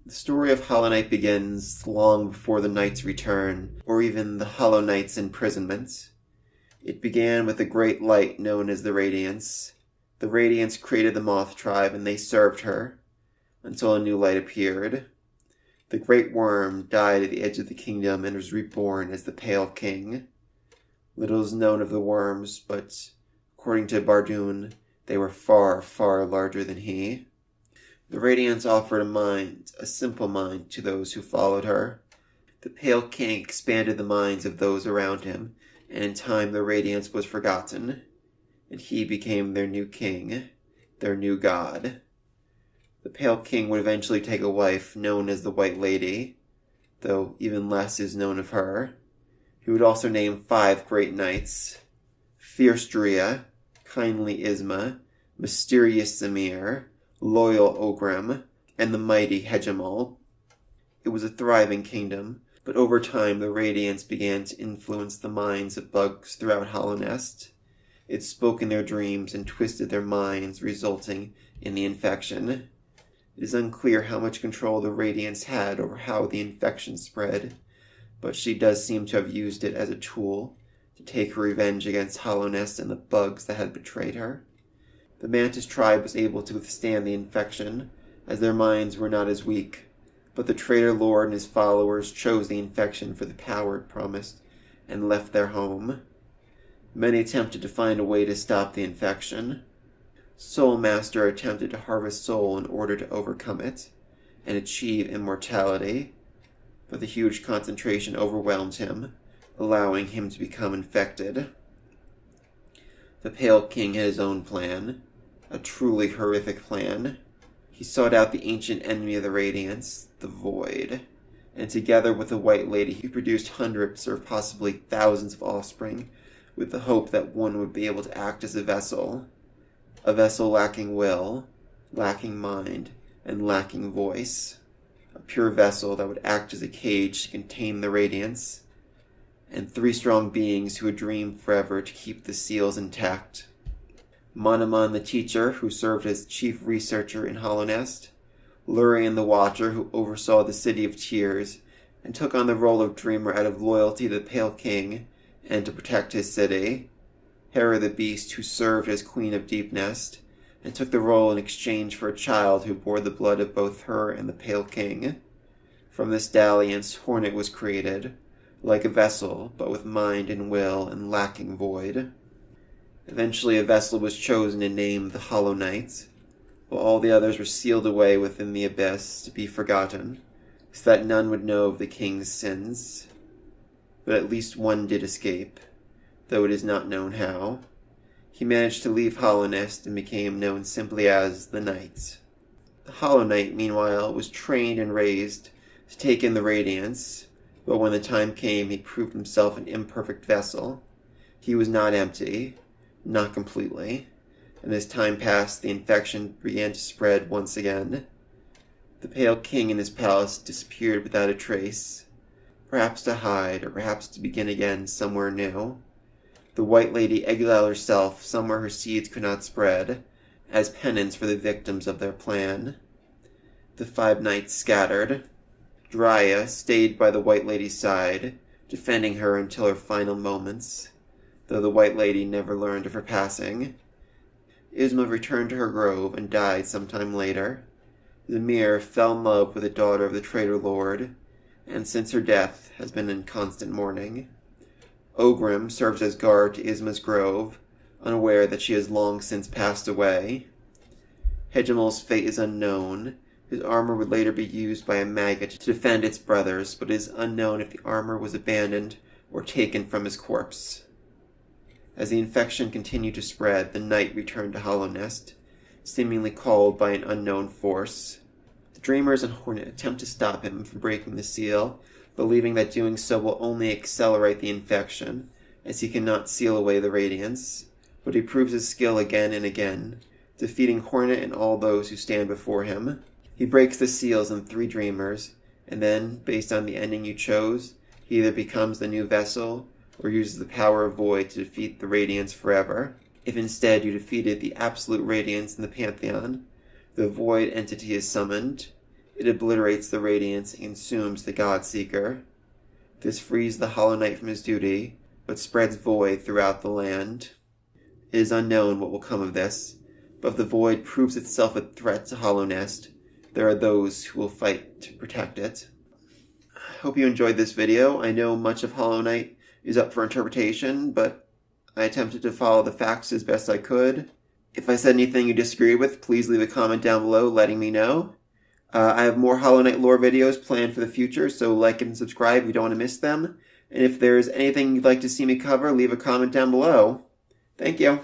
The story of Hollow Knight begins long before the Knight's return, or even the Hollow Knight's imprisonment. It began with a great light known as the Radiance. The Radiance created the Moth tribe, and they served her, until a new light appeared. The Great Worm died at the edge of the kingdom and was reborn as the Pale King. Little is known of the worms, but according to Bardoon, they were far, far larger than he. The Radiance offered a mind, a simple mind, to those who followed her. The Pale King expanded the minds of those around him, and in time the Radiance was forgotten, and he became their new king, their new god. The Pale King would eventually take a wife known as the White Lady, though even less is known of her. He would also name 5 great knights: Fierce Drea, Kindly Isma, Mysterious Zamir, Loyal Ogrim, and the mighty Hegemal. It was a thriving kingdom, but over time the Radiance began to influence the minds of bugs throughout Hallownest. It spoke in their dreams and twisted their minds, resulting in the infection. It is unclear how much control the Radiance had over how the infection spread, but she does seem to have used it as a tool to take her revenge against Hallownest and the bugs that had betrayed her. The Mantis tribe was able to withstand the infection, as their minds were not as weak, but the traitor lord and his followers chose the infection for the power it promised, and left their home. Many attempted to find a way to stop the infection. Soul Master attempted to harvest soul in order to overcome it, and achieve immortality, but the huge concentration overwhelmed him, allowing him to become infected. The Pale King had his own plan, a truly horrific plan. He sought out the ancient enemy of the Radiance, the Void, and together with the White Lady he produced hundreds or possibly thousands of offspring, with the hope that one would be able to act as a vessel lacking will, lacking mind, and lacking voice, a pure vessel that would act as a cage to contain the Radiance, and 3 strong beings who would dream forever to keep the seals intact. Monomon the Teacher, who served as chief researcher in Hallownest, Lurien the Watcher, who oversaw the City of Tears, and took on the role of Dreamer out of loyalty to the Pale King and to protect his city, Hera the Beast, who served as Queen of Deepnest, and took the role in exchange for a child who bore the blood of both her and the Pale King. From this dalliance, Hornet was created, like a vessel, but with mind and will and lacking void. Eventually a vessel was chosen and named the Hollow Knight, while all the others were sealed away within the abyss to be forgotten, so that none would know of the king's sins. But at least one did escape, though it is not known how. He managed to leave Hallownest and became known simply as the Knight. The Hollow Knight, meanwhile, was trained and raised to take in the Radiance, but when the time came he proved himself an imperfect vessel. He was not empty, not completely, and as time passed the infection began to spread once again. The Pale King and his palace disappeared without a trace, perhaps to hide, or perhaps to begin again somewhere new. The White Lady exiled herself somewhere her seeds could not spread, as penance for the victims of their plan. The 5 knights scattered. Drea stayed by the White Lady's side, defending her until her final moments, though the White Lady never learned of her passing. Isma returned to her grove and died sometime later. Zamir fell in love with a daughter of the traitor lord, and since her death has been in constant mourning. Ogrim serves as guard to Isma's grove, unaware that she has long since passed away. Hegemal's fate is unknown. His armor would later be used by a maggot to defend its brothers, but it is unknown if the armor was abandoned or taken from his corpse. As the infection continued to spread, the Knight returned to Hallownest, seemingly called by an unknown force. The Dreamers and Hornet attempt to stop him from breaking the seal, believing that doing so will only accelerate the infection, as he cannot seal away the Radiance, but he proves his skill again and again, defeating Hornet and all those who stand before him. He breaks the seals in 3 Dreamers, and then, based on the ending you chose, he either becomes the new vessel, or uses the power of Void to defeat the Radiance forever. If instead you defeated the absolute Radiance in the Pantheon, the Void entity is summoned. It obliterates the Radiance and consumes the Godseeker. This frees the Hollow Knight from his duty, but spreads void throughout the land. It is unknown what will come of this, but if the void proves itself a threat to Hallownest, there are those who will fight to protect it. I hope you enjoyed this video. I know much of Hollow Knight is up for interpretation, but I attempted to follow the facts as best I could. If I said anything you disagree with, please leave a comment down below letting me know. I have more Hollow Knight lore videos planned for the future, so like and subscribe if you don't want to miss them. And if there's anything you'd like to see me cover, leave a comment down below. Thank you.